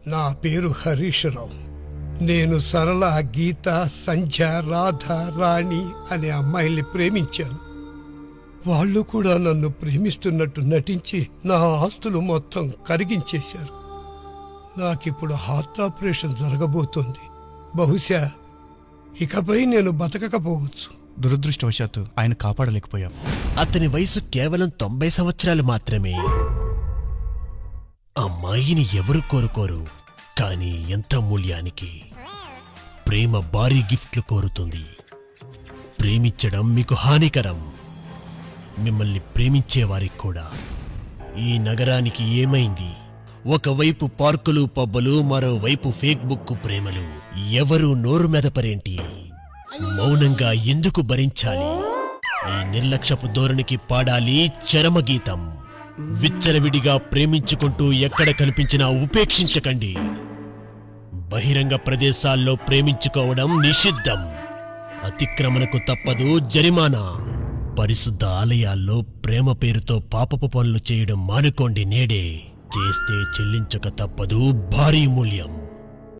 నా పేరు హరీష్ రావు. నేను సరళ, గీత, సంధ్య, రాధ, రాణి అనే అమ్మాయిల్ని ప్రేమించాను. వాళ్ళు కూడా నన్ను ప్రేమిస్తున్నట్టు నటించి నా ఆస్తులు మొత్తం కరిగించేశారు. నాకిప్పుడు హార్ట్ ఆపరేషన్ జరగబోతోంది. బహుశా ఇకపై నేను బతకకపోవచ్చు. దురదృష్టవశాత్తు ఆయన కాపాడలేకపోయాం. అతని వయసు కేవలం 90 సంవత్సరాలు మాత్రమే. అమ్మాయిని ఎవరు కోరుకోరు, కానీ ఎంత మూల్యానికి? ప్రేమ భారీ గిఫ్ట్లు కోరుతుంది. ప్రేమించడం మీకు హానికరం. మిమ్మల్ని ప్రేమించేవారికి కూడా. ఈ నగరానికి ఏమైంది? ఒకవైపు పార్కులు, పబ్బులు, మరోవైపు ఫేస్బుక్ ప్రేమలు. ఎవరు నోరు మెదపరేంటి? మౌనంగా ఎందుకు భరించాలి? ఈ నిర్లక్ష్యపు ధోరణికి పాడాలి చరమగీతం. విచ్చలవిడిగా ప్రేమించుకుంటూ ఎక్కడ కనిపించినా ఉపేక్షించకండి. బహిరంగ ప్రదేశాల్లో ప్రేమించుకోవడం నిషిద్ధం. అతిక్రమణకు తప్పదు జరిమానా. పరిశుద్ధ ఆలయాల్లో ప్రేమ పేరుతో పాపపు పనులు చేయడం మానుకోండి. నేడే చేస్తే చెల్లించక తప్పదు భారీ మూల్యం.